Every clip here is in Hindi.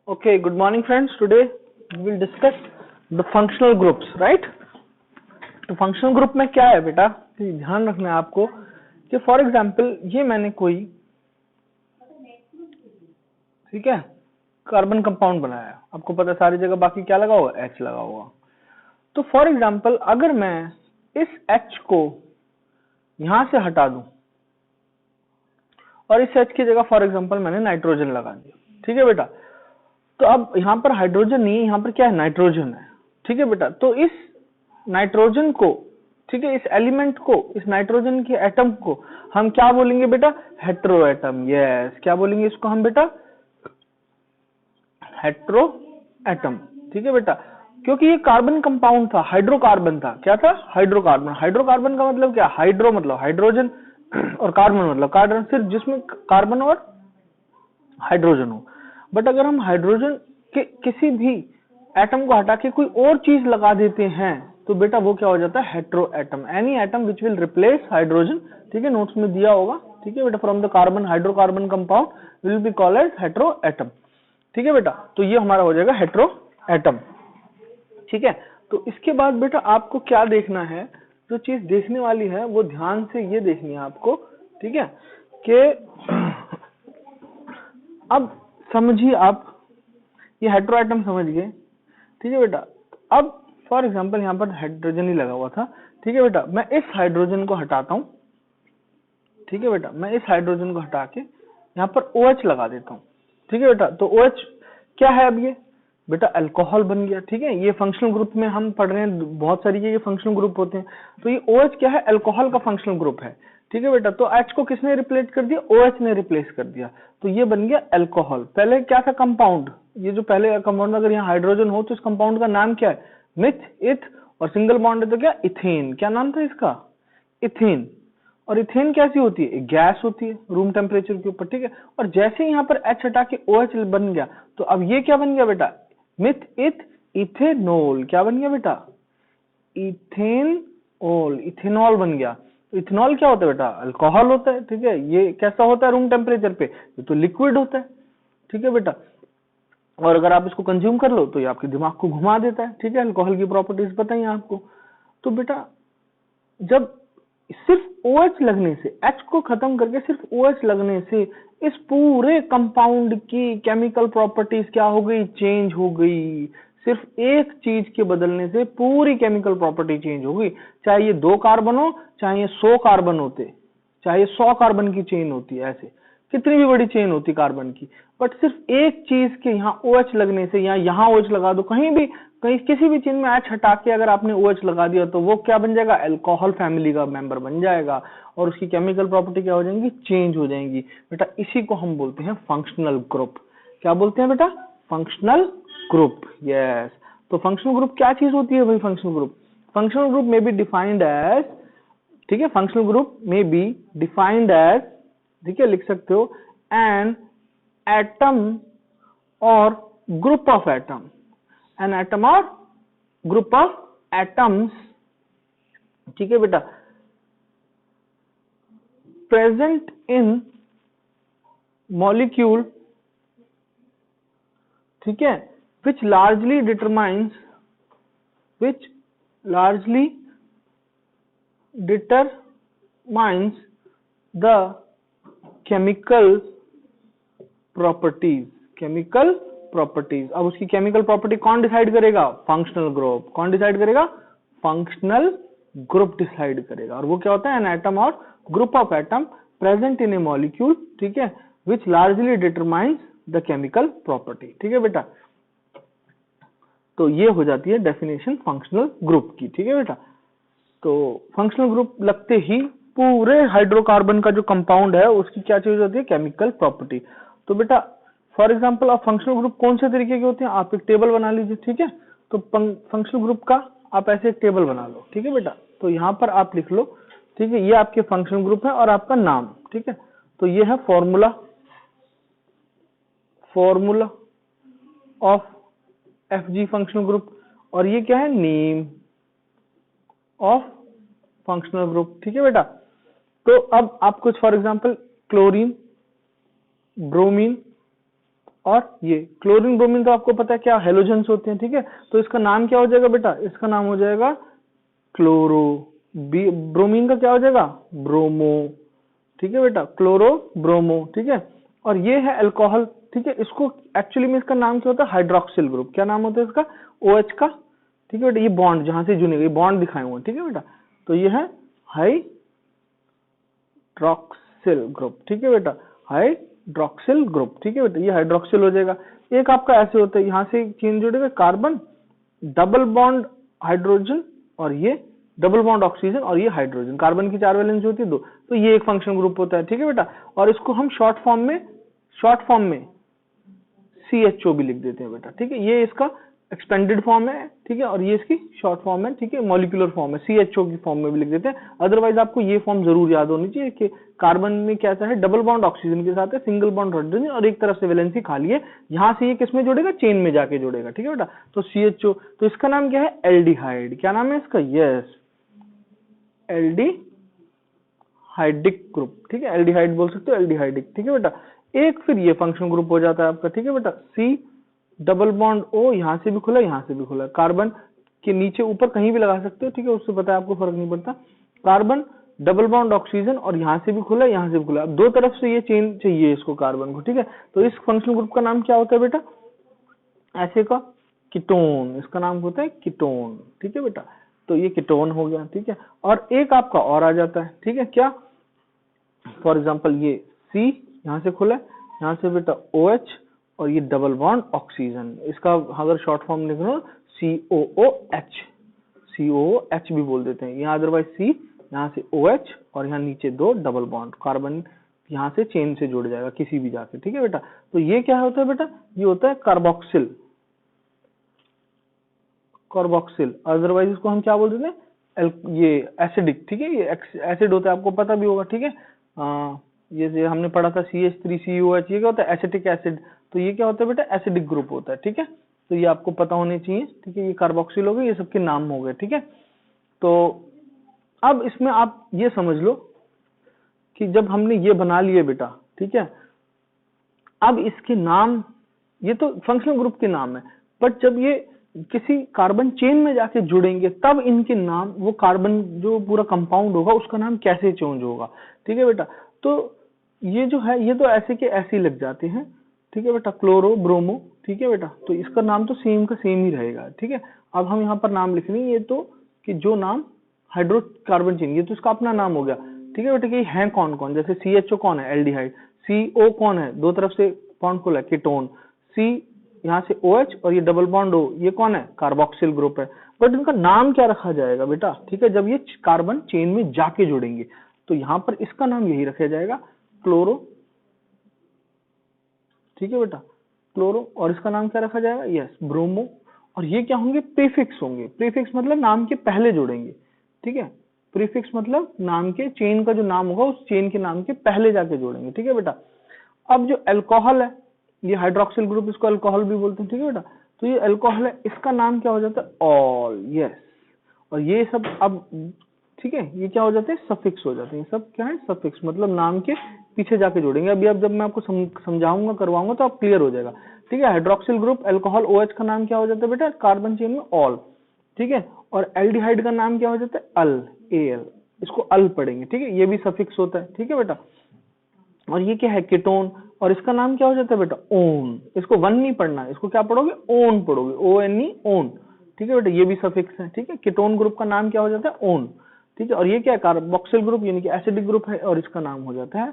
Okay, good morning friends. Today we will discuss the functional groups, right? तो फंक्शनल ग्रुप में क्या है बेटा, ध्यान रखना है आपको कि फॉर एग्जांपल ये मैंने कोई ठीक है कार्बन कंपाउंड बनाया है, आपको पता है सारी जगह बाकी क्या लगा हुआ, H लगा हुआ। तो फॉर एग्जांपल अगर मैं इस H को यहां से हटा दूं और इस H की जगह फॉर एग्जांपल मैंने नाइट्रोजन लगा दिया, ठीक है बेटा। तो अब यहाँ पर हाइड्रोजन नहीं है, यहाँ पर क्या है, नाइट्रोजन है, ठीक है बेटा। तो इस नाइट्रोजन को, ठीक है, इस एलिमेंट को, इस नाइट्रोजन के एटम को हम क्या बोलेंगे बेटा, हेट्रो एटम। यस, क्या बोलेंगे इसको हम बेटा, हेट्रो एटम, ठीक है बेटा। क्योंकि ये कार्बन कंपाउंड था, हाइड्रोकार्बन था। क्या था, हाइड्रोकार्बन। हाइड्रोकार्बन का मतलब क्या, हाइड्रो मतलब हाइड्रोजन और कार्बन मतलब कार्बन, सिर्फ जिसमें कार्बन और हाइड्रोजन हो। बट अगर हम हाइड्रोजन के किसी भी एटम को हटा के कोई और चीज लगा देते हैं तो बेटा वो क्या हो जाता है, heteroatom. Any atom which will replace hydrogen, ठीक है, नोट्स में दिया होगा, ठीक है बेटा, from the carbon hydrocarbon compound will be called as heteroatom, ठीक है बेटा। तो ये हमारा हो जाएगा हेट्रो एटम, ठीक है। तो इसके बाद बेटा आपको क्या देखना है, जो चीज देखने वाली है वो ध्यान से ये देखनी है आपको, ठीक है, कि अब समझिए आप ये हेट्रो एटम समझ गए, ठीक है बेटा। अब फॉर एग्जांपल यहाँ पर हाइड्रोजन ही लगा हुआ था, ठीक है बेटा। मैं इस हाइड्रोजन को हटाता हूँ, ठीक है बेटा, मैं इस हाइड्रोजन को हटा के यहाँ पर OH लगा देता हूँ, ठीक है बेटा। तो OH क्या है, अब ये बेटा अल्कोहल बन गया, ठीक है। ये फंक्शनल ग्रुप में हम पढ़ रहे हैं, बहुत सारी ये फंक्शनल ग्रुप होते हैं। तो ये OH क्या है, अल्कोहल का फंक्शनल ग्रुप है, ठीक है बेटा। तो H को किसने रिप्लेस कर दिया, OH ने रिप्लेस कर दिया, तो ये बन गया अल्कोहल। पहले क्या था, कंपाउंड। ये जो पहले कंपाउंड, अगर यहाँ हाइड्रोजन हो तो इस कंपाउंड का नाम क्या है, मिथ, इथ, और सिंगल बॉन्ड है तो क्या, इथेन। क्या नाम था इसका, इथेन। और इथेन कैसी होती है, गैस होती है रूम टेम्परेचर के ऊपर, ठीक है। और जैसे यहाँ पर H हटा के OH बन गया, तो अब ये क्या बन गया बेटा, मिथ, इथ, इथेनॉल। क्या बन गया बेटा, इथेनॉल, इथेनॉल बन गया। तो इथेनॉल क्या होता है बेटा, अल्कोहल होता है, ठीक है। ये कैसा होता है रूम टेम्परेचर पे, ये तो लिक्विड होता है, ठीक है बेटा। और अगर आप इसको कंज्यूम कर लो तो ये आपके दिमाग को घुमा देता है, ठीक है। अल्कोहल की प्रॉपर्टीज बताइए आपको। तो बेटा जब सिर्फ OH लगने से, H को खत्म करके सिर्फ OH लगने से इस पूरे कंपाउंड की केमिकल प्रॉपर्टीज क्या हो गई, चेंज हो गई। सिर्फ एक चीज के बदलने से पूरी केमिकल प्रॉपर्टी चेंज हो गई। चाहे ये 2 कार्बन हो, चाहे ये 100 कार्बन होते, चाहे ये 100 कार्बन की चेन होती है, ऐसे कितनी भी बड़ी चेन होती कार्बन की, बट सिर्फ एक चीज के यहाँ OH लगने से, या यहाँ OH लगा दो, कहीं भी, कहीं किसी भी चीज में H हटा के अगर आपने OH लगा दिया तो वो क्या बन जाएगा, अल्कोहल फैमिली का मेंबर बन जाएगा, और उसकी केमिकल प्रॉपर्टी क्या हो जाएंगी, चेंज हो जाएंगी बेटा। इसी को हम बोलते हैं फंक्शनल ग्रुप। क्या बोलते हैं बेटा, फंक्शनल ग्रुप। यस, तो फंक्शनल ग्रुप क्या चीज होती है भाई, फंक्शनल ग्रुप, फंक्शनल ग्रुप में बी डिफाइंड एज, ठीक है, फंक्शनल ग्रुप में बी डिफाइंड एज, ठीक है, लिख सकते हो, एन एटम और group of atom, N atom और ग्रुप ऑफ एटम्स, ठीक है बेटा, प्रेजेंट इन मॉलिक्यूल, ठीक है, which largely determines the chemical properties, अब उसकी केमिकल प्रॉपर्टी कौन डिसाइड करेगा, फंक्शनल ग्रुप। कौन डिसाइड करेगा, फंक्शनल ग्रुप डिसाइड करेगा। और वो क्या होता है, एन एटम और group of atom present in a molecule, ठीक है, which largely determines the chemical property, ठीक है बेटा। तो ये हो जाती है डेफिनेशन फंक्शनल ग्रुप की, ठीक है बेटा। तो फंक्शनल ग्रुप लगते ही पूरे हाइड्रोकार्बन का जो कंपाउंड है उसकी क्या चीज होती है, केमिकल प्रॉपर्टी। तो बेटा फॉर एग्जांपल आप फंक्शनल ग्रुप कौन से तरीके के होते हैं, आप एक टेबल बना लीजिए, ठीक है। तो फंक्शनल ग्रुप का आप ऐसे एक टेबल बना लो, ठीक है बेटा। तो यहाँ पर आप लिख लो, ठीक है, ये आपके फंक्शनल ग्रुप है और आपका नाम, ठीक है। तो ये है formula of FG functional group, और ये क्या है, नेम ऑफ फंक्शनल ग्रुप, ठीक है बेटा। तो अब आप कुछ फॉर एग्जांपल क्लोरीन, ब्रोमीन, और ये क्लोरीन ब्रोमीन तो आपको पता है क्या हेलोजेंस होते हैं, ठीक है। तो इसका नाम क्या हो जाएगा बेटा, इसका नाम हो जाएगा क्लोरो। ब्रोमीन का क्या हो जाएगा, ब्रोमो, ठीक है बेटा, क्लोरो ब्रोमो, ठीक है। और ये है अल्कोहल, ठीक है। इसको एक्चुअली में इसका नाम क्या होता है, हाइड्रोक्सिल ग्रुप। क्या नाम होता है इसका, OH का, ठीक है बेटा। ये बॉन्ड जहां से जुड़ेगा, ये बॉन्ड दिखाए हुए हैं, ठीक है बेटा। तो ये है हाइड्रोक्सिल ग्रुप, ठीक है बेटा, हाइड्रोक्सिल ग्रुप, ठीक है बेटा। ये हाइड्रोक्सिल हो जाएगा। एक आपका ऐसे होता है, यहां से चेन जुड़ेगा कार्बन, डबल बॉन्ड हाइड्रोजन, और ये डबल बॉन्ड ऑक्सीजन, और ये हाइड्रोजन। कार्बन की 4 वैलेंसी होती है 2, तो ये एक फंक्शन ग्रुप होता है, ठीक है बेटा। और इसको हम शॉर्ट फॉर्म में CHO भी लिख देते हैं बेटा, ठीक है। ये इसका एक्सपेंडेड फॉर्म है, ठीक है, और ये इसकी शॉर्ट फॉर्म है, ठीक है, मॉलिक्यूलर फॉर्म है, CHO की फॉर्म में भी लिख देते हैं। अदरवाइज आपको ये फॉर्म जरूर याद होनी चाहिए कि कार्बन में कैसा है, डबल बॉन्ड ऑक्सीजन के साथ है, सिंगल बॉन्ड हाइड्रोजन, और एक तरफ से वैलेंसी खाली है। यहां से ये किसमें जुड़ेगा, चेन में जाके जुड़ेगा, ठीक है बेटा। तो CHO, तो इसका नाम क्या है, एल्डिहाइड। क्या नाम है इसका, यस, एल्डिहाइडिक ग्रुप, ठीक है। एल्डिहाइड बोल सकते हो, एल्डिहाइडिक, ठीक है बेटा। एक फिर ये फंक्शन ग्रुप हो जाता है आपका, ठीक है बेटा। C डबल बॉन्ड O, यहां से भी खुला, यहां से भी खुला, कार्बन के नीचे ऊपर कहीं भी लगा सकते हो, ठीक है, उससे पता है आपको, फर्क नहीं पड़ता। कार्बन डबल बॉन्ड ऑक्सीजन, और यहां से भी खुला, यहां से भी खुला। अब दो तरफ से ये चेन चाहिए इसको, कार्बन को, ठीक है। तो इस फंक्शन ग्रुप का नाम क्या होता है बेटा, ऐसे का कीटोन। इसका नाम होता है कीटोन, ठीक है बेटा। तो ये कीटोन हो गया, ठीक है। और एक आपका और आ जाता है, ठीक है, क्या, फॉर एग्जाम्पल ये C यहां से खुला, यहां से बेटा OH, और ये डबल बॉन्ड ऑक्सीजन। इसका अगर शॉर्ट फॉर्म लिख लो, COOH, COOH भी बोल देते हैं यहाँ। अदरवाइज C, यहाँ से OH, और यहाँ नीचे 2 डबल बॉन्ड, कार्बन यहाँ से चेन से जुड़ जाएगा किसी भी जाके, ठीक है बेटा। तो ये क्या होता है बेटा, ये होता है कार्बोक्सिल, कार्बोक्सिल। अदरवाइज इसको हम क्या बोल देते हैं, ये एसिडिक, ठीक है। ये एसिड होता है, आपको पता भी होगा, ठीक है। ये हमने पढ़ा था CH3COH, ये क्या होता है, एसिटिक एसिड। तो ये क्या होता है बेटा, एसिडिक ग्रुप होता है, ठीक है। तो ये आपको पता होने चाहिए, ठीक है। ये कार्बोक्सिल हो गए, ये सबके नाम हो गए, ठीक है। तो अब इसमें आप ये समझ लो कि जब हमने ये बना लिए बेटा, ठीक है, अब इसके नाम, ये तो फंक्शनल ग्रुप के नाम है, बट जब ये किसी कार्बन चेन में जाके जुड़ेंगे तब इनके नाम, वो कार्बन जो पूरा कंपाउंड होगा उसका नाम कैसे चेंज होगा, ठीक है बेटा। तो ये जो है, ये तो ऐसे के ऐसे ही लग जाते हैं, ठीक है बेटा, क्लोरो ब्रोमो, ठीक है बेटा। तो इसका नाम तो सेम का सेम ही रहेगा, ठीक है। अब हम यहाँ पर नाम लिख लेंगे, ये तो कि जो नाम हाइड्रोकार्बन चेन, ये तो इसका अपना नाम हो गया, ठीक है बेटा। कि है कौन कौन, जैसे CHO कौन है, एल्डिहाइड। CO कौन है, दो तरफ से बॉन्ड खुला है, कीटोन। C यहाँ से OH, और ये डबल बॉन्ड O, ये कौन है, कार्बोक्सिल ग्रुप है। बट इनका नाम क्या रखा जाएगा बेटा, ठीक है, जब ये कार्बन चेन में जाके जुड़ेंगे तो यहाँ पर इसका नाम यही रखा जाएगा, क्लोरो, ठीक है बेटा, क्लोरो। और इसका नाम क्या रखा जाएगा, यस, ब्रोमो। और ये क्या होंगे, प्रीफिक्स होंगे। प्रीफिक्स मतलब नाम के पहले जोड़ेंगे, ठीक है। प्रीफिक्स मतलब नाम के, चेन का जो नाम होगा उस चेन के नाम के पहले जाके जोड़ेंगे, ठीक है बेटा। अब जो अल्कोहल है, ये हाइड्रोक्सिल ग्रुप, इसको अल्कोहल भी बोलते हैं, ठीक है बेटा। तो ये अल्कोहल है, इसका नाम क्या हो जाता है, ऑल, यस। और ये सब अब, ठीक है, ये क्या हो जाते हैं, सफिक्स हो जाते हैं। सब क्या है, सफिक्स, मतलब नाम के पीछे जाके जोड़ेंगे। अभी अब जब मैं आपको समझाऊंगा, करवाऊंगा, तो आप क्लियर हो जाएगा, ठीक है। हाइड्रोक्सिल ग्रुप अल्कोहल, OH का नाम क्या हो जाता है बेटा, कार्बन चेन में ऑल, ठीक है। और एल्डिहाइड का नाम क्या हो जाता है, अल, AL, इसको अल पढ़ेंगे, ठीक है। ये भी सफिक्स होता है, ठीक है बेटा। और ये क्या है, कीटोन, और इसका नाम क्या हो जाता है बेटा, ओन। इसको वन नहीं पढ़ना, इसको क्या पढ़ोगे, ओन पढ़ोगे, ONE, ओन, ठीक है बेटा। ये भी सफिक्स है, ठीक है। कीटोन ग्रुप का नाम क्या हो जाता है, ओन, ठीक है। और ये क्या है, कार्बोक्सिल ग्रुप यानी कि एसिडिक ग्रुप है, और इसका नाम हो जाता है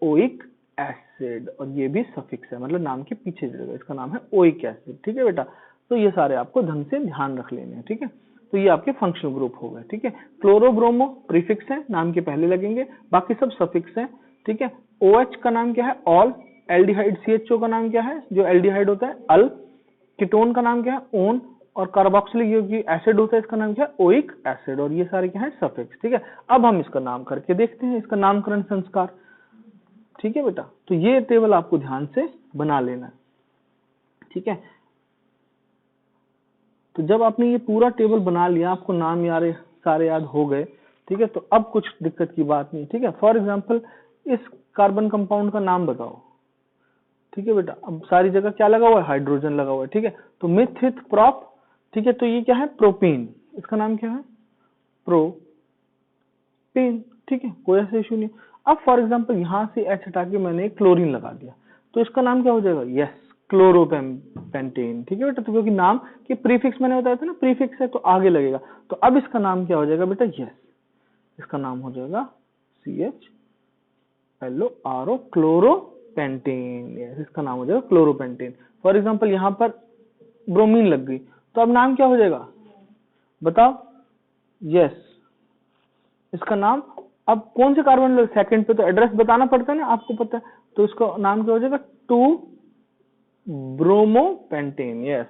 ओइक एसिड। और ये भी सफिक्स है, मतलब नाम के पीछे जुड़ेगा, इसका नाम है ओइक एसिड, ठीक है बेटा। तो ये सारे आपको ढंग से ध्यान रख लेने हैं, ठीक है। तो ये आपके फंक्शनल ग्रुप हो गए, ठीक है। क्लोरो ब्रोमो प्रीफिक्स है, नाम के पहले लगेंगे, बाकी सब सफिक्स है, ठीक है। OH का नाम क्या है, ऑल। एल्डिहाइड CHO का नाम क्या है, जो एल्डिहाइड होता है, अल। कीटोन का नाम क्या है, ओन। और कार्बोक्सिलिक एसिड होता है, इसका नाम क्या है, ओइक एसिड। और ये सारे क्या है, सफिक्स, ठीक है। अब हम इसका नाम करके देखते हैं, इसका नामकरण संस्कार, ठीक है बेटा। तो ये टेबल आपको ध्यान से बना लेना है, ठीक है। तो जब आपने ये पूरा टेबल बना लिया, आपको नाम यार सारे याद हो गए, ठीक है। तो अब कुछ दिक्कत की बात नहीं, ठीक है। फॉर एग्जाम्पल, इस कार्बन कंपाउंड का नाम बताओ, ठीक है बेटा। अब सारी जगह क्या लगा हुआ है, हाइड्रोजन लगा हुआ है, ठीक है। तो मिथ इथ प्रॉप, ठीक है, तो ये क्या है, प्रोपेन, इसका नाम क्या है, प्रोपेन, ठीक है, कोई ऐसा इशू नहीं। अब फॉर एग्जांपल यहां से H हटा के मैंने क्लोरीन लगा दिया, तो इसका नाम क्या हो जाएगा, यस, क्लोरोपेंटेन, ठीक है बेटा। तो क्योंकि नाम के प्रीफिक्स मैंने बताया था ना, प्रीफिक्स है तो आगे लगेगा, तो अब इसका नाम क्या हो जाएगा बेटा, यस, इसका नाम हो जाएगा CHLORO, क्लोरोपेंटेन, यस, इसका नाम हो जाएगा क्लोरोपेंटेन। फॉर एग्जांपल यहाँ पर ब्रोमीन लग गई, तो अब नाम क्या हो जाएगा, बताओ, यस, इसका नाम, अब कौन से कार्बन, सेकंड पे तो एड्रेस बताना पड़ता है ना, आपको पता है, तो इसका नाम क्या हो जाएगा, 2 ब्रोमोपेंटेन, यस,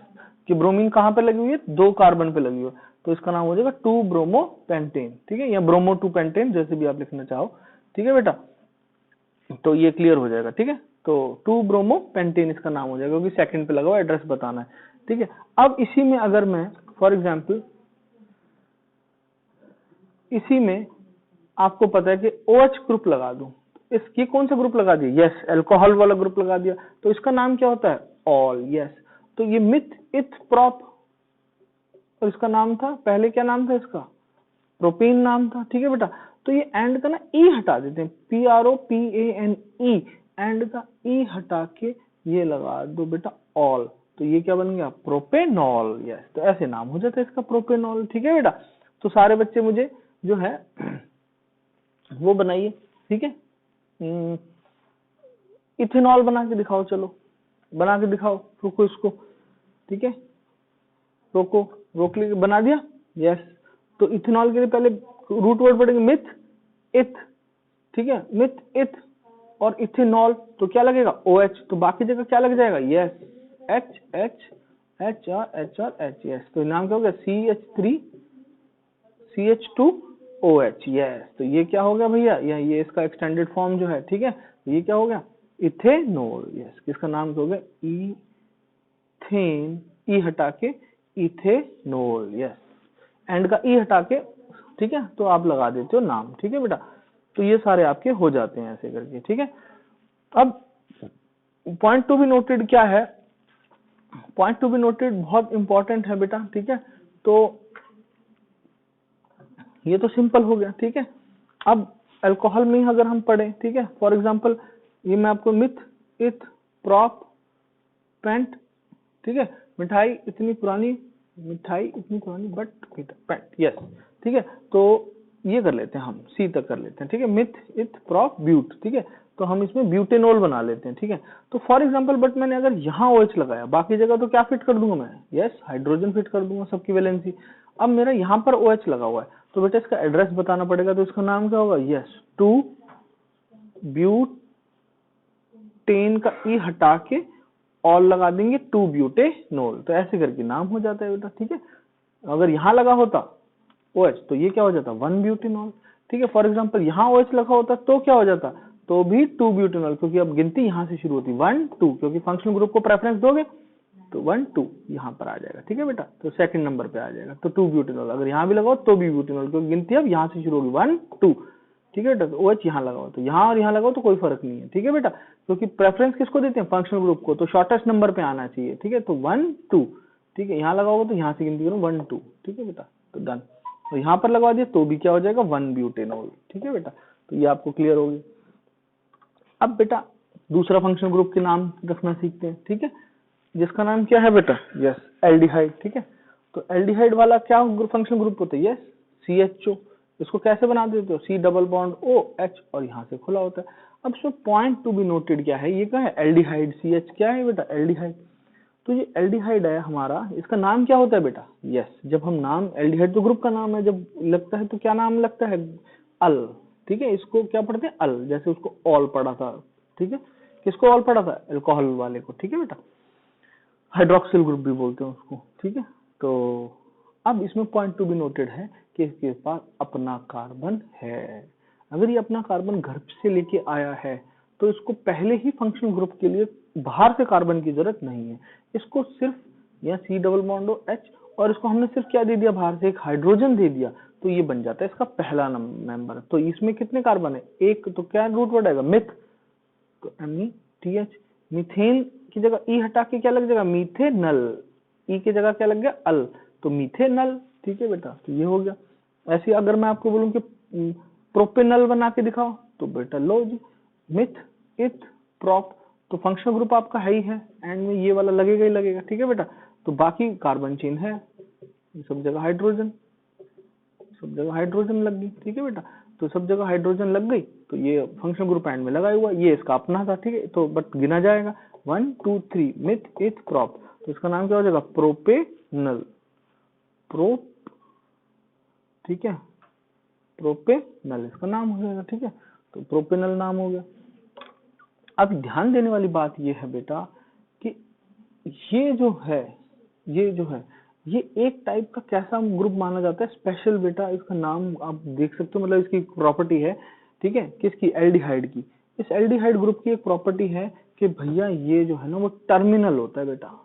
कि ब्रोमीन कहां पे लगी हुई है, 2 कार्बन पे लगी हुई है, तो इसका नाम हो जाएगा 2 ब्रोमोपेंटेन, ठीक है, या ब्रोमो 2 पेंटेन, जैसे भी आप लिखना चाहो, ठीक है बेटा। तो ये क्लियर हो जाएगा, ठीक है। तो 2 ब्रोमोपेंटेन इसका नाम हो जाएगा, क्योंकि सेकंड पे लगा हुआ, एड्रेस बताना है, ठीक है। अब इसी में अगर मैं फॉर एग्जांपल इसी में आपको पता है कि OH ग्रुप लगा दूं, इसकी कौन सा ग्रुप लगा दिया, यस, अल्कोहल वाला ग्रुप लगा दिया, तो इसका नाम क्या होता है, ऑल, यस। तो ये मिथ इथ प्रॉप, और इसका नाम था, पहले क्या नाम था इसका, प्रोपेन नाम था, ठीक है बेटा। तो ये एंड का ना ई हटा देते हैं, PROPANE, एंड का ई हटा के ये लगा दो बेटा ऑल, तो ये क्या बन गया, प्रोपेनॉल, यस। तो ऐसे नाम हो जाता है इसका, प्रोपेनॉल, ठीक है बेटा। तो सारे बच्चे मुझे जो है वो बनाइए, ठीक है, इथेनॉल बना के दिखाओ, चलो बना के दिखाओ, रुको इसको, ठीक है, रोको, रोक लीजिए, बना दिया, यस। तो इथेनॉल के लिए पहले रूट वर्ड पढ़ेंगे, मिथ इथ, ठीक है, मिथ इथ और इथेनॉल, तो क्या लगेगा, OH, तो बाकी जगह क्या लग जाएगा, यस, H H H और H और H, यस। तो नाम क्या हो गया, CH3 CH2OH, यस। तो ये क्या हो गया भैया, ये इसका एक्सटेंडेड फॉर्म जो है, ठीक है, तो ये क्या हो गया, इथेनॉल, यस। इसका नाम क्या हो गया, इथेन, ई हटा के इथेनॉल, यस, एंड का ई हटा के, ठीक है, तो आप लगा देते हो नाम, ठीक है बेटा। तो ये सारे आपके हो जाते हैं ऐसे करके, ठीक है। अब पॉइंट टू बी नोटेड क्या है, पॉइंट टू बी नोटेड बहुत इंपॉर्टेंट है बेटा, ठीक है। तो ये तो सिंपल हो गया, ठीक है। अब अल्कोहल में अगर हम पढ़े, ठीक है, फॉर एग्जांपल ये मैं आपको मिथ इथ प्रॉप पेंट, ठीक है, मिठाई इतनी पुरानी बट पेंट, यस, ठीक है। तो ये कर लेते हैं हम, सी तक कर लेते हैं, ठीक है, मिथ इथ प्रॉप ब्यूट, ठीक है, तो हम इसमें ब्यूटेनॉल बना लेते हैं, ठीक है। तो फॉर एग्जांपल बट मैंने अगर यहाँ OH लगाया, बाकी जगह तो क्या फिट कर दूंगा मैं, यस, हाइड्रोजन फिट कर दूंगा, सबकी वैलेंसी। अब मेरा यहाँ पर OH लगा हुआ है, तो बेटा इसका एड्रेस बताना पड़ेगा, तो इसका नाम क्या होगा, यस, 2 ब्यूटेन का ई हटा के ऑल लगा देंगे, 2 ब्यूटेनॉल, तो ऐसे करके नाम हो जाता है बेटा, ठीक है। अगर यहाँ लगा होता OH, तो ये क्या हो जाता, 1 ब्यूटेनॉल, ठीक है। फॉर एग्जांपल यहाँ OH लगा होता तो क्या हो जाता, तो भी 2 ब्यूटेनॉल, क्योंकि अब गिनती यहाँ से शुरू होती, 1 2, क्योंकि फंक्शनल ग्रुप को प्रेफरेंस दोगे तो 1 2 यहाँ पर आ जाएगा, ठीक है बेटा। तो सेकंड नंबर पे आ जाएगा, तो 2 ब्यूटेनॉल, अगर यहाँ भी लगाओ तो भी ब्यूटेनॉल, क्योंकि गिनती अब यहाँ से शुरू होगी, 1 2, ठीक है बेटा। तो OH यहाँ लगाओ, तो यहाँ और यहाँ लगाओ तो कोई फर्क नहीं है, ठीक है बेटा, क्योंकि प्रेफरेंस किसको देते हैं, फंक्शनल ग्रुप को, तो शॉर्टेस्ट नंबर पे आना चाहिए, ठीक है। तो 1 2, ठीक है, यहाँ लगाओगे तो यहाँ से गिनती करो 1 2, ठीक है बेटा, तो डन। तो यहाँ पर लगा दिया तो भी क्या हो जाएगा, 1 ब्यूटेनॉल, ठीक है बेटा। तो ये आपको क्लियर होगी। अब बेटा दूसरा फंक्शनल ग्रुप के नाम रखना सीखते हैं, ठीक है, जिसका नाम क्या है बेटा, यस, एल्डिहाइड, ठीक है। तो एल्डिहाइड वाला क्या फंक्शनल ग्रुप होता है, यस, CHO। इसको कैसे बना देते हो, C डबल बॉन्ड OH, और यहाँ से खुला होता है। अब इसमें पॉइंट टू बी नोटेड क्या है, ये क्या है, एल्डिहाइड, CH क्या है बेटा, एल्डिहाइड। तो ये एल्डिहाइड है हमारा, इसका नाम क्या होता है बेटा, यस, जब हम नाम, एल्डिहाइड तो ग्रुप का नाम है, जब लगता है तो क्या नाम लगता है, अल, ठीक है। इसको क्या पढ़ते हैं, अल, जैसे उसको ऑल पढ़ा था, ठीक है, किसको ऑल पढ़ा था, अल्कोहल वाले को, ठीक है बेटा, हाइड्रोक्सिल ग्रुप भी बोलते हैं उसको, ठीक है। तो अब इसमें पॉइंट टू बी नोटेड है कि इसके पास अपना कार्बन है। अगर ये अपना कार्बन घर से लेके आया है तो इसको पहले ही फंक्शनल ग्रुप के लिए बाहर से कार्बन की जरूरत नहीं है, इसको सिर्फ या C डबल बॉन्ड H, और इसको हमने सिर्फ क्या दे दिया, बाहर से एक हाइड्रोजन दे दिया, तो ये बन जाता है इसका पहला मेंबर। तो इसमें कितने कार्बन है, एक, तो क्या रूट वर्ड आएगा, मिथ, तो METH, मीथेन की जगह ई हटा के क्या लग जाएगा, मीथेनल, ई की जगह क्या लग गया, अल, तो मीथेनल। ठीक है बेटा, तो ये हो गया। ऐसे अगर मैं आपको बोलूं कि प्रोपेनल बना के दिखाओ, तो बेटा लो जी, मिथ इथ प्रोप, तो फंक्शनल ग्रुप आपका है ही है, एंड में ये वाला लगेगा ही लगेगा। ठीक है बेटा, तो बाकी कार्बन चेन है, सब जगह हाइड्रोजन, सब जगह हाइड्रोजन लग गई। ठीक है बेटा, तो सब जगह हाइड्रोजन लग गई, तो ये फंक्शनल ग्रुप एंड में लगा हुआ, ये इसका अपना था। ठीक है, तो बट गिना जाएगा 1 2 3 मिथ इथ प्रोप, तो इसका नाम क्या हो जाएगा, प्रोपेनल, प्रोप। ठीक है, प्रोपेनल इसका नाम हो जाएगा। ठीक है, तो प्रोपेनल नाम हो गया। अब ध्यान देने वाली बात ये है बेटा कि ये जो है, ये एक टाइप का कैसा ग्रुप माना जाता है, स्पेशल बेटा, इसका नाम आप देख सकते हो, मतलब इसकी प्रॉपर्टी है। ठीक है, किसकी, एल्डिहाइड की। इस एल्डिहाइड ग्रुप की एक प्रॉपर्टी है कि भैया ये जो है ना वो टर्मिनल होता है बेटा,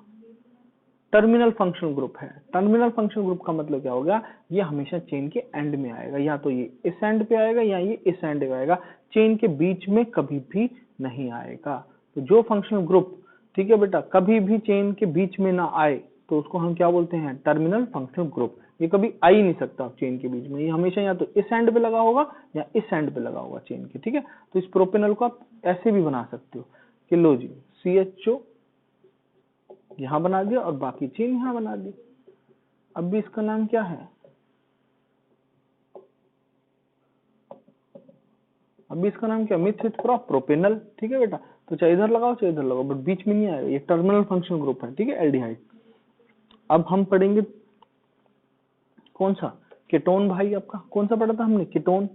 टर्मिनल फंक्शनल ग्रुप है। टर्मिनल फंक्शनल ग्रुप का मतलब क्या होगा, ये हमेशा चेन के एंड में आएगा, या तो ये इस एंड पे आएगा या ये इस एंड पे आएगा, चेन के बीच में कभी भी नहीं आएगा। तो जो फंक्शनल ग्रुप, ठीक है बेटा, कभी भी चेन के बीच में ना आए, तो उसको हम क्या बोलते हैं, टर्मिनल फंक्शनल ग्रुप। ये कभी आ ही नहीं सकता चेन के बीच में, ये हमेशा या तो इस एंड पे लगा होगा या इस एंड पे लगा होगा चेन के। ठीक है, तो इस प्रोपेनल को आप ऐसे भी बना सकते हो कि लो जी, CHO यहां बना दिया और बाकी चेन यहां बना दी। अब भी इसका नाम क्या है, अभी इसका नाम क्या, मिथ इथ प्रोप, प्रोपेनल। ठीक है बेटा, तो चाहे इधर लगाओ चाहे इधर लगाओ, बट बीच में नहीं आएगा, ये टर्मिनल फंक्शनल ग्रुप है। ठीक है, एल्डिहाइड। अब हम पढ़ेंगे कौन सा, कीटोन। भाई आपका कौन सा पढ़ा था हमने, कीटोन।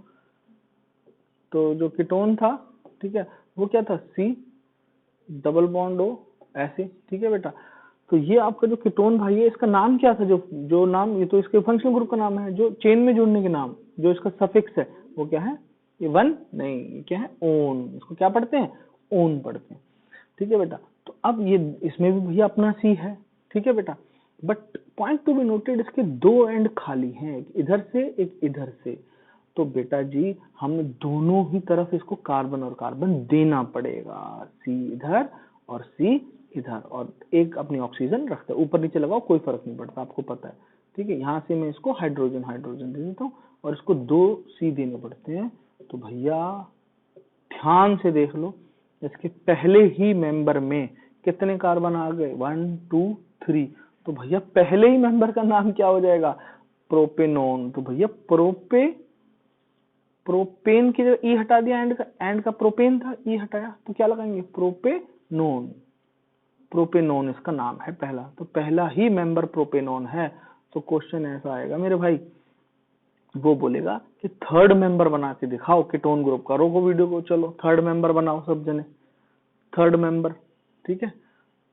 तो जो कीटोन था, ठीक है, वो क्या था, C डबल बॉन्ड O ऐसे। ठीक है बेटा, तो ये आपका जो कीटोन भाई है, इसका नाम क्या था, जो नाम, ये तो इसके फंक्शनल ग्रुप का नाम है, जो चेन में जुड़ने के नाम, जो इसका सफिक्स है वो क्या है, ये वन नहीं, ये क्या है, ओन। इसको क्या पढ़ते हैं, ओन पढ़ते हैं। ठीक है बेटा, तो अब ये इसमें भी भैया अपना C है। ठीक है बेटा, but point to be noted, इसके दो एंड खाली हैं, एक इधर से एक इधर से। तो बेटा जी हमें दोनों ही तरफ इसको कार्बन और कार्बन देना पड़ेगा, C इधर और C इधर, और एक अपनी ऑक्सीजन रखता है, ऊपर नीचे लगाओ कोई फर्क नहीं पड़ता, आपको पता है। ठीक है, यहाँ से मैं इसको हाइड्रोजन हाइड्रोजन दे देता हूँ, और इसको 2 C देने पड़ते हैं। तो भैया ध्यान से देख लो, इसके पहले ही मेंबर में कितने कार्बन आ गए, 1 2 3। तो भैया पहले ही मेंबर का नाम क्या हो जाएगा, प्रोपेनोन। तो भैया प्रोपेन की जगह ई हटा दिया, एंड का प्रोपेन था, ई हटाया, तो क्या लगाएंगे, प्रोपेनोन। प्रोपेनोन इसका नाम है पहला, तो पहला ही मेंबर प्रोपेनोन है। तो क्वेश्चन ऐसा आएगा मेरे भाई, वो बोलेगा कि थर्ड मेंबर बना के दिखाओ कीटोन ग्रुप का। रोको वीडियो को, चलो थर्ड मेंबर बनाओ सब जने, थर्ड मेंबर। ठीक है,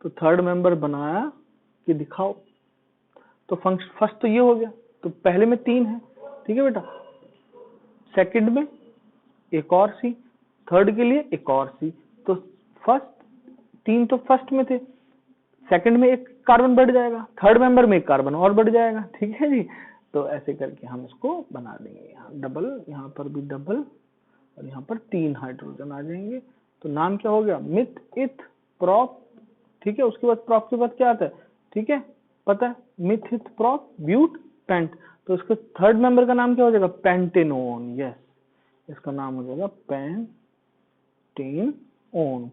तो थर्ड मेंबर बनाया कि दिखाओ। तो फर्स्ट तो ये हो गया, तो पहले में 3 है। ठीक है बेटा, सेकंड में एक और C, थर्ड के लिए एक और C। तो फर्स्ट 3 तो फर्स्ट में थे, सेकंड में एक कार्बन बढ़ जाएगा, थर्ड मेंबर में एक कार्बन और बढ़ जाएगा। ठीक है जी, तो ऐसे करके हम इसको बना देंगे, यहाँ डबल, यहाँ पर भी डबल, और यहाँ पर 3 हाइड्रोजन आ जाएंगे। तो नाम क्या हो गया, मिथ इथ प्रोप। ठीक है, उसके बाद प्रोप के बाद क्या आता है, ठीक है पता है, मिथ इथ प्रोप ब्यूट पेंट। तो इसके थर्ड मेंबर का नाम क्या हो जाएगा, पेंटेनोन। यस, इसका नाम हो जाएगा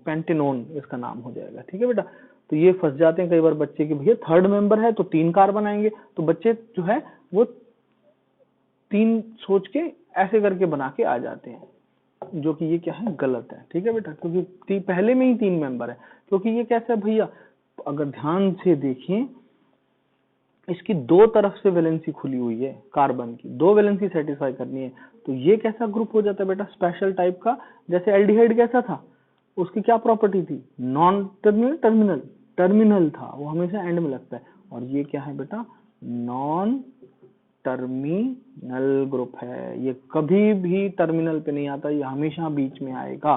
पेंटेनोन इसका नाम हो जाएगा। ठीक है बेटा, तो ये फंस जाते हैं कई बार बच्चे कि भैया थर्ड मेंबर है तो 3 कार्बन आएंगे, तो बच्चे जो है वो 3 सोच के ऐसे करके बना के आ जाते हैं, जो कि ये क्या है, गलत है। ठीक है बेटा, क्योंकि पहले में ही 3 मेंबर है। क्योंकि ये कैसा है भैया, अगर ध्यान से देखें, इसकी 2 तरफ से वैलेंसी खुली हुई है, कार्बन की 2 वैलेंसी सेटिस्फाई करनी है। तो ये कैसा ग्रुप हो जाता है बेटा, स्पेशल टाइप का। जैसे एल्डिहाइड कैसा था, उसकी क्या प्रॉपर्टी थी, नॉन टर्मिनल, टर्मिनल था, वो हमेशा एंड में लगता है। और ये क्या है बेटा, नॉन टर्मिनल ग्रुप है, ये कभी भी टर्मिनल पे नहीं आता, ये हमेशा बीच में आएगा।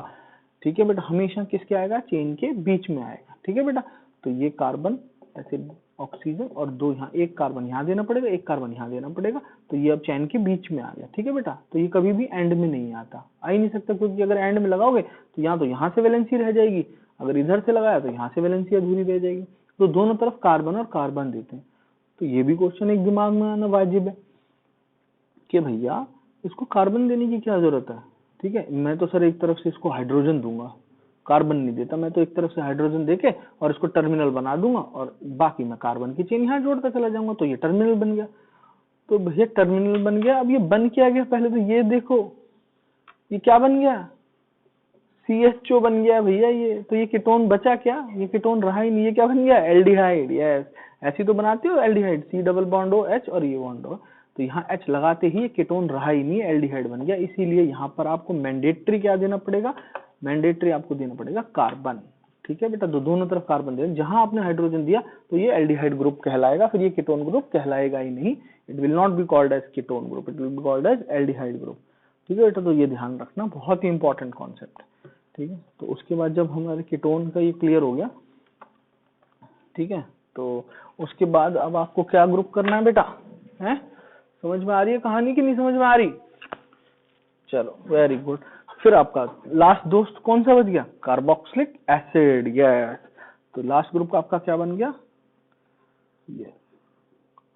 ठीक है बेटा, हमेशा किसके आएगा, चेन के बीच में आएगा। ठीक है बेटा, तो ये कार्बन ऐसे ऑक्सीजन और 2 यहाँ, एक कार्बन यहाँ देना पड़ेगा, एक कार्बन यहाँ देना पड़ेगा, तो ये अब चैन के बीच में आ गया। ठीक है बेटा, तो ये कभी भी एंड में नहीं आता, आ ही नहीं सकता, क्योंकि अगर एंड में लगाओगे तो यहाँ से वैलेंसी रह जाएगी, अगर इधर से लगाया तो यहाँ से वैलेंसी अधूरी रह जाएगी। तो दोनों तरफ कार्बन और कार्बन देते हैं। तो ये भी क्वेश्चन एक दिमाग में आना वाजिब है कि भैया इसको कार्बन देने की क्या जरूरत है। ठीक है, मैं तो सर एक तरफ से इसको हाइड्रोजन दूंगा, कार्बन नहीं देता, मैं तो एक तरफ से हाइड्रोजन देके और इसको टर्मिनल बना दूंगा और बाकी मैं कार्बन की चेन यहाँ जोड़ता चला जाऊंगा, तो ये टर्मिनल बन गया। तो भैया टर्मिनल बन गया। अब ये बन क्या गया, पहले तो ये देखो, ये क्या बन गया, CHO बन गया भैया ये। तो ये कीटोन बचा क्या, ये कीटोन रहा ही नहीं, ये क्या बन गया, एल्डिहाइड। यस, ऐसी तो बनाते हो aldehyde, C double bond O H और ये बॉन्ड हो, तो यहाँ H लगाते ही ये कीटोन रहा ही नहीं, एल्डिहाइड बन गया। इसीलिए यहाँ पर आपको मैंडेटरी क्या देना पड़ेगा, मैंडेटरी आपको देना पड़ेगा कार्बन। ठीक है बेटा, तो दोनों तरफ कार्बन दे, जहां आपने हाइड्रोजन दिया तो ये एल्डिहाइड ग्रुप कहलाएगा, फिर ये कीटोन ग्रुप कहलाएगा ही नहीं। It will not be called as ketone group, it will be called as aldehyde group. ठीक है बेटा, तो ये ध्यान रखना, बहुत ही इंपॉर्टेंट कॉन्सेप्ट। ठीक है, तो उसके बाद जब हमारे कीटोन का ये क्लियर हो गया, ठीक है, तो उसके बाद अब आपको क्या ग्रुप करना है बेटा, है समझ में आ रही है कहानी की नहीं समझ में आ रही? चलो वेरी गुड। फिर आपका लास्ट दोस्त कौन सा बच गया, कार्बोक्सिलिक एसिड। यस, तो लास्ट ग्रुप का आपका क्या बन गया, ये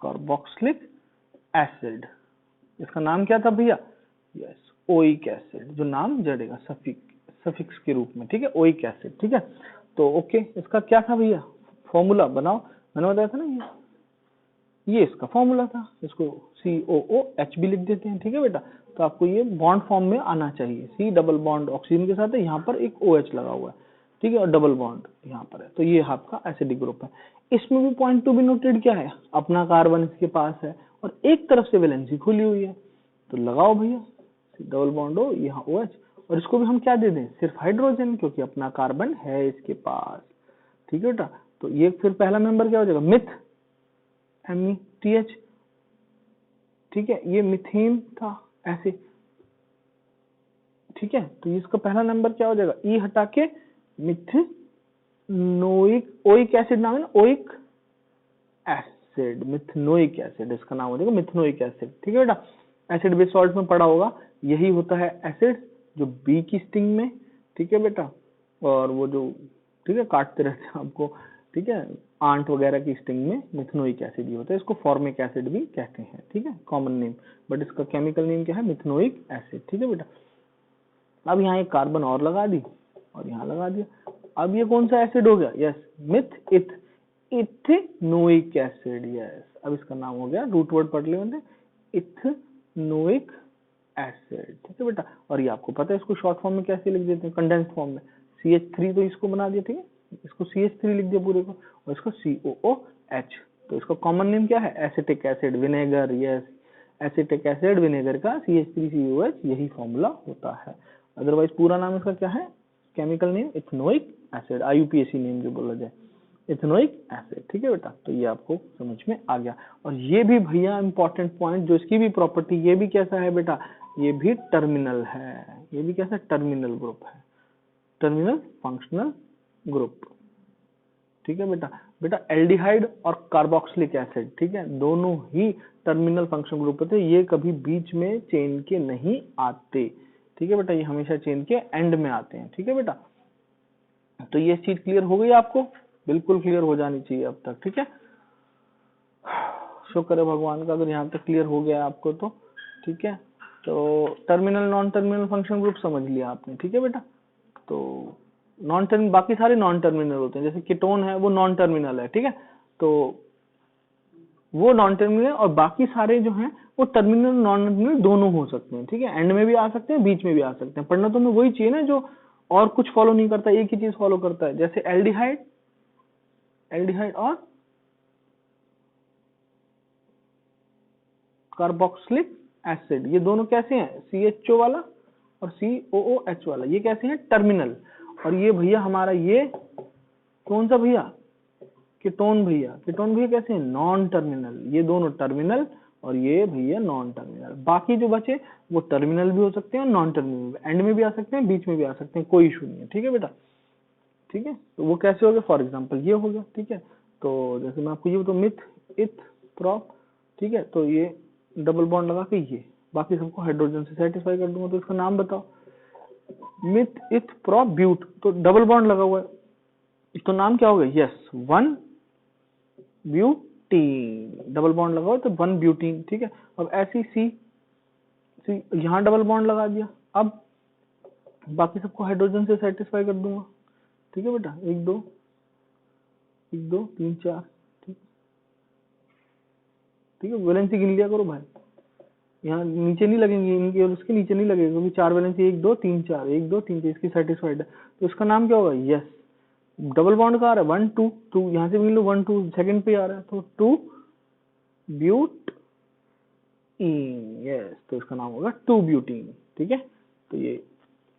कार्बोक्सिलिक एसिड। इसका नाम क्या था भैया, यस ओइक एसिड, जो नाम जड़ेगा सफिक्स के रूप में। ठीक है, ओइक एसिड। ठीक है, तो ओके, इसका क्या था भैया, फॉर्मूला बनाओ। मैंने बताया था ना, ये इसका फॉर्मूला था, इसको COOH भी लिख देते हैं। ठीक है बेटा, तो आपको ये बॉन्ड फॉर्म में आना चाहिए। C डबल बॉन्ड ऑक्सीजन के साथ है, यहाँ पर एक OH लगा हुआ है। ठीक है, और डबल बॉन्ड यहाँ पर है, तो ये आपका एसिडिक ग्रुप है। इसमें भी पॉइंट टू बी नोटेड क्या है, अपना कार्बन इसके पास है और एक तरफ से वैलेंसी खुली हुई है, तो लगाओ भैया C डबल बॉन्ड हो, यहाँ OH, और इसको भी हम क्या दे दें, सिर्फ हाइड्रोजन, क्योंकि अपना कार्बन है इसके पास। ठीक है बेटा, तो ये फिर पहला मेंबर क्या हो जाएगा, मिथ, METH। ठीक है, ये मिथेन था ऐसे। ठीक है, तो इसका पहला नंबर क्या हो जाएगा, E हटा के मिथनोइक, ओइक एसिड नाम है ना, ओइक एसिड, मिथनोइक एसिड इसका नाम हो जाएगा, मिथनोइक एसिड। ठीक है बेटा, एसिड बेस सॉल्ट में पढ़ा होगा, यही होता है एसिड जो बी की स्टिंग में। ठीक है बेटा, और वो जो ठीक है काटते रहते हैं आपको, ठीक है, आंट वगैरह की स्टिंग में मिथनोइक एसिड ही होता है। इसको फॉर्मिक एसिड भी कहते हैं। ठीक है, कॉमन नेम, बट इसका केमिकल नेम क्या है, मिथनोइक एसिड। ठीक है बेटा, अब यहाँ एक कार्बन और लगा दी और यहाँ लगा दिया। अब ये कौन सा एसिड हो गया, यस मिथ इथ, इथेनोइक एसिड। यस, अब इसका नाम हो गया, रूट वर्ड पढ़ लिया, इथेनोइक एसिड। ठीक है बेटा, और ये आपको पता है इसको शॉर्ट फॉर्म में कैसे लिख देते हैं, कंडेंस्ड फॉर्म में, CH3 तो इसको बना दिया। ठीक है, इसको CH3 लिख दिया पूरे को, और इसको COOH। तो इसका कॉमन नेम क्या है, acetic acid vinegar. Yes, acetic acid vinegar का CH3COH यही फॉर्मूला होता है। अदरवाइज पूरा नाम इसका क्या है, chemical name ethanoic acid, IUPAC name जो बोला जाए, इथेनोइक एसिड। ठीक है बेटा, तो ये आपको समझ में आ गया। और ये भी भैया इंपॉर्टेंट पॉइंट, जो इसकी भी प्रॉपर्टी, ये भी कैसा है बेटा, ये भी टर्मिनल है। ये भी कैसा, टर्मिनल ग्रुप है, टर्मिनल फंक्शनल ग्रुप। ठीक है बेटा, बेटा एल्डिहाइड और कार्बोक्सिलिक एसिड, ठीक है, दोनों ही टर्मिनल फंक्शन ग्रुप होते हैं, ये कभी बीच में चेन के नहीं आते। ठीक है बेटा, ये हमेशा चेन के एंड में आते हैं। ठीक है बेटा, तो ये चीज क्लियर हो गई आपको, बिल्कुल क्लियर हो जानी चाहिए अब तक। ठीक है, शुक्र है भगवान का अगर यहाँ तक क्लियर हो गया आपको तो। ठीक है, तो terminal non terminal function group समझ लिया आपने। ठीक है बेटा, तो नॉन टर्मिनल, बाकी सारे नॉन टर्मिनल होते हैं, जैसे कीटोन है वो नॉन टर्मिनल है। ठीक है, तो वो नॉन टर्मिनल, और बाकी सारे जो हैं वो टर्मिनल नॉन टर्मिनल दोनों हो सकते हैं। ठीक है, एंड में भी आ सकते हैं, बीच में भी आ सकते हैं। पढ़ना तो हमें वही चाहिए ना जो और कुछ फॉलो नहीं करता, एक ही चीज फॉलो करता है, जैसे एल्डिहाइड, एल्डिहाइड और कार्बोक्सिलिक एसिड, ये दोनों कैसे हैं, CHO वाला और COOH वाला, ये कैसे हैं, टर्मिनल। और ये भैया हमारा ये कौन सा भैया, कीटोन भैया, कीटोन भैया कैसे हैं, नॉन टर्मिनल। ये दोनों टर्मिनल और ये भैया नॉन टर्मिनल। बाकी जो बचे वो टर्मिनल भी हो सकते हैं और नॉन टर्मिनल, एंड में भी आ सकते हैं, बीच में भी आ सकते हैं, कोई इशू नहीं है। ठीक है बेटा, ठीक है, तो वो कैसे हो गया, फॉर एग्जाम्पल ये हो गया। ठीक है, तो जैसे मैं आपको ये तो मिथ इथ प्रोप, ठीक है, तो ये डबल बॉन्ड लगा के ये बाकी सबको हाइड्रोजन से सेटिस्फाई कर दूंगा, तो इसका नाम बताओ, मिथ इथ प्रोप ब्यूट, तो डबल बॉन्ड लगा हुआ है, तो नाम क्या होगा? यस, 1 ब्यूटीन, डबल बॉन्ड लगाओ तो 1 ब्यूटीन, ठीक है। अब ऐसी सी यहाँ डबल बॉन्ड लगा दिया, अब बाकी सबको हाइड्रोजन से सेटिस्फाई कर दूंगा, ठीक है बेटा। 1 2 1 2 3 4, ठीक, ठीक है। वैलेंसी गिन लिया करो भाई, यहाँ नीचे नहीं लगेंगे इनके और उसके नीचे नहीं लगेगा, क्योंकि 4 वैलेंसी 1 2 3 4, 1 2 3 4, इसकी सेटिस्फाइड है। तो इसका नाम क्या होगा? यस, डबल बॉन्ड का आ रहा है 1 2 2, यहाँ से गिन लो 1 2, सेकंड पे आ रहा है तो 2 ब्यूट यस, तो इसका नाम होगा 2 ब्यूटीन, ठीक है। तो ये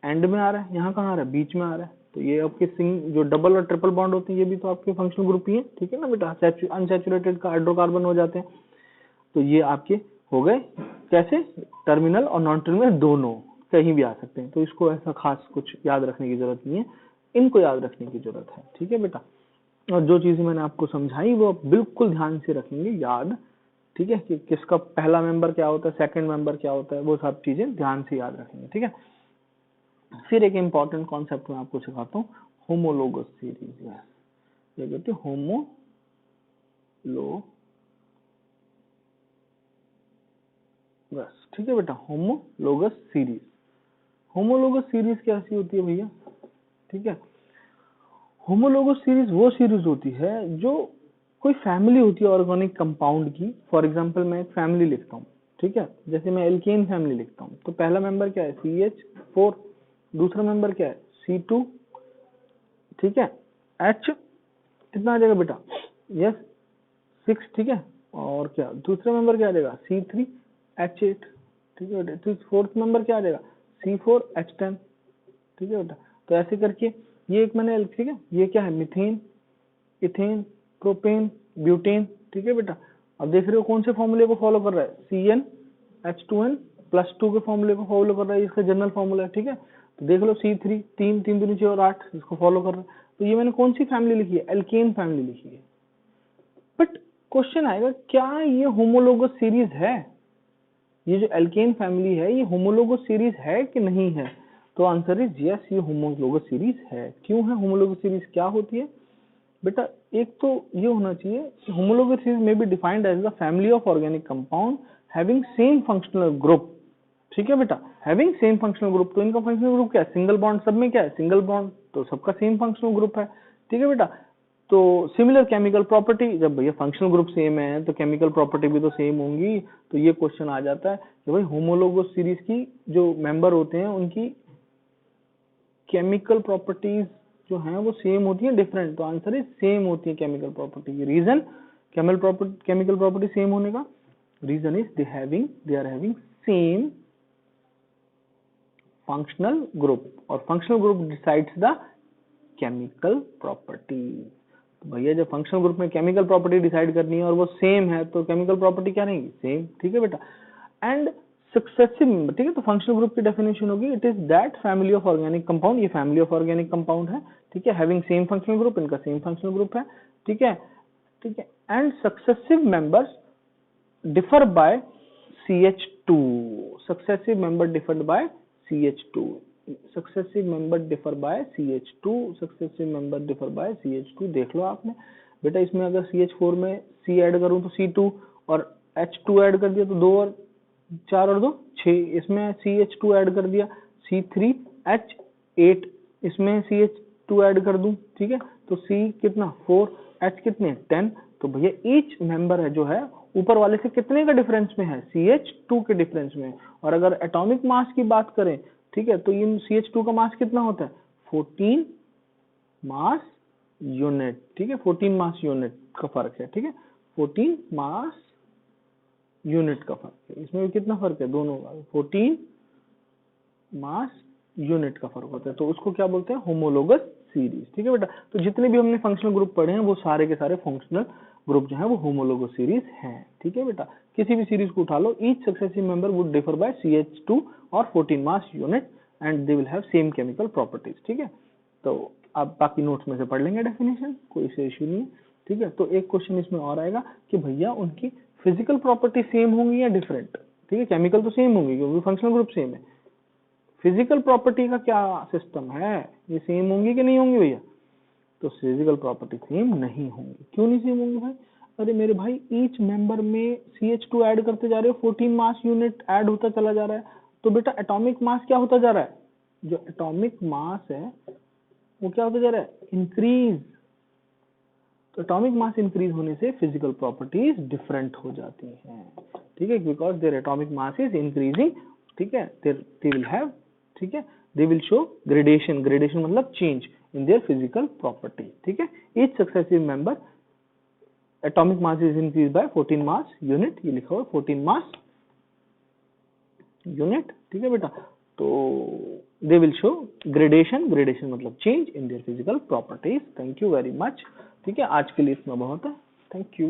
एंड में आ रहा है, यहाँ कहाँ आ रहा है? बीच में आ रहा है। तो ये आपके जो डबल और ट्रिपल बॉन्ड होते हैं ये भी तो आपके फंक्शनल ग्रुप ही है, ठीक है ना बेटा। अनसैचुरेटेड का हाइड्रोकार्बन हो जाते हैं। तो ये आपके हो गए कैसे? टर्मिनल और नॉन टर्मिनल दोनों कहीं भी आ सकते हैं, तो इसको ऐसा खास कुछ याद रखने की जरूरत नहीं है, इनको याद रखने की जरूरत है, ठीक है बेटा। और जो चीजें मैंने आपको समझाई वो आप बिल्कुल ध्यान से रखेंगे याद, ठीक है, कि किसका पहला मेंबर क्या होता है, सेकंड मेंबर क्या होता है, वो सब चीजें ध्यान से याद रखेंगे, ठीक है। फिर एक इंपॉर्टेंट कॉन्सेप्ट मैं आपको सिखाता हूँ, होमोलोगस सीरीज। ये कहते हैं होमोलोगस, ठीक है बेटा, होमोलोगस सीरीज। होमोलोगस सीरीज कैसी होती है भैया? ठीक है, होमोलोगस सीरीज वो सीरीज होती है जो कोई फैमिली होती है ऑर्गेनिक कंपाउंड की। फॉर एग्जांपल मैं एक फैमिली लिखता हूँ, ठीक है, जैसे मैं एल्केन फैमिली लिखता हूँ, तो पहला मेंबर क्या है? CH4, दूसरा मेंबर क्या है? C2, ठीक है, H कितना आ जाएगा बेटा? यस 6, ठीक है। और क्या दूसरा मेंबर क्या आ जाएगा? C3H8, ठीक है बेटा। तो फोर्थ मेंबर क्या आ जाएगा? C4H10, ठीक है बेटा। तो ऐसे करके ये एक मैंने, ठीक है, ये क्या है? मीथेन, इथेन, प्रोपेन, ब्यूटेन, ठीक है बेटा। अब देख रहे हो कौन से फॉर्मूले को फॉलो कर रहा है? CnH2n+2 के फॉर्मूले को फॉलो कर रहा है, इसका जनरल फॉर्मूला है, ठीक है। तो देख लो C3 3 3 दूनी 6 और 8 इसको फॉलो कर रहा है। तो ये मैंने कौन सी फैमिली लिखी है? एल्केन फैमिली लिखी है। बट क्वेश्चन आएगा, क्या ये होमोलोगस सीरीज है? ये जो एल्केन फैमिली है ये होमोलोगस सीरीज है कि नहीं है? तो आंसर इज यस, ये होमोलोगस सीरीज है। क्यों है होमोलोगस सीरीज? क्या होती है बेटा? एक तो ये होना चाहिए कि होमोलोगस सीरीज में be defined as the family of organic compound having same functional group, ठीक है बेटा, हैविंग सेम फंक्शनल ग्रुप। तो इनका फंक्शनल ग्रुप क्या है? सिंगल बॉन्ड, सब में क्या है? सिंगल बॉन्ड, तो सबका सेम फंक्शनल ग्रुप है, ठीक है बेटा। तो सिमिलर केमिकल प्रॉपर्टी, जब भैया फंक्शनल ग्रुप सेम है तो केमिकल प्रॉपर्टी भी तो सेम होंगी। तो ये क्वेश्चन आ जाता है कि भाई होमोलोगस सीरीज की जो मेंबर होते हैं उनकी केमिकल प्रॉपर्टीज जो हैं वो सेम होती है डिफरेंट? तो आंसर इज सेम होती है chemical property. Reason chemical property same होने का reason is they are having same functional group, और functional group decides the chemical property. तो भैया जब फंक्शनल ग्रुप में केमिकल प्रॉपर्टी डिसाइड करनी है और वो सेम है तो केमिकल प्रॉपर्टी क्या रहेगी? सेम, ठीक है बेटा। एंड सक्सेसिव मेंबर, ठीक है, तो फंक्शनल ग्रुप की डेफिनेशन होगी it is that family of organic compound, ये फैमिली ऑफ ऑर्गेनिक कंपाउंड है, ठीक है, हैविंग सेम फंक्शनल ग्रुप, इनका सेम फंक्शनल ग्रुप है, ठीक है, ठीक है। And successive members differ by CH2, successive member differed by CH2, successive member differ by CH2, successive member differ by CH2। देख लो आपने बेटा, इसमें अगर CH4 में C ऐड करूं तो C2 और H2 ऐड कर दिया तो 2 और 4 और 2 6, इसमें CH2 ऐड कर दिया C3H8, इसमें CH2 ऐड कर दूं, ठीक है, तो C कितना 4, H कितने 10। तो भैया ईच मेंबर है जो है ऊपर वाले से कितने का डिफरेंस में है? CH2 के डिफरेंस में। और अगर एटॉमिक मास की बात करें, ठीक है, तो इन CH2 का मास कितना होता है? 14 मास यूनिट, ठीक है, 14 मास यूनिट का फर्क है, ठीक है, 14 मास यूनिट का फर्क है। इसमें कितना फर्क है दोनों का? 14 मास यूनिट का फर्क होता है। तो उसको क्या बोलते हैं? होमोलोगस सीरीज, ठीक है बेटा। तो जितने भी हमने फंक्शनल ग्रुप पढ़े हैं वो सारे के सारे फंक्शनल ग्रुप जो है वो होमोलोगस सीरीज हैं, ठीक है बेटा। किसी भी सीरीज को उठा लो, each successive member would differ by CH2 और 14 mass unit and they will have same chemical properties, ठीक है। तो आप बाकी नोट्स में से पढ़ लेंगे डेफिनेशन, कोई से इश्यू नहीं है, ठीक है। तो एक क्वेश्चन इसमें और आएगा कि भैया उनकी फिजिकल प्रॉपर्टी सेम होंगी या डिफरेंट? ठीक है, केमिकल तो सेम होंगी क्योंकि फंक्शनल ग्रुप सेम है, फिजिकल प्रॉपर्टी का क्या सिस्टम है? ये सेम होंगी कि नहीं होंगी भैया? तो फिजिकल प्रॉपर्टी सेम नहीं होंगी। क्यों नहीं सेम होंगी भाई? अरे मेरे भाई ईच मेंबर में CH2 ऐड करते जा रहे हो, 14 मास यूनिट ऐड होता चला जा रहा है, तो बेटा एटॉमिक मास क्या होता जा रहा है? जो एटॉमिक मास है वो क्या होता जा रहा है? इंक्रीज। तो एटॉमिक मास इंक्रीज होने से फिजिकल प्रॉपर्टीज डिफरेंट हो जाती हैं, ठीक है, because their atomic mass is increasing, ठीक है, दे विल हैव, ठीक है, they will show gradation, gradation मतलब change in their physical property, ठीक है। Each successive member atomic mass is increase by 14 mass unit, ये लिखा हुआ 14 मास यूनिट, ठीक है बेटा। तो they will show gradation, gradation मतलब change in their physical properties. Thank you very much, ठीक है, आज के लिए इतना बहुत है, थैंक यू।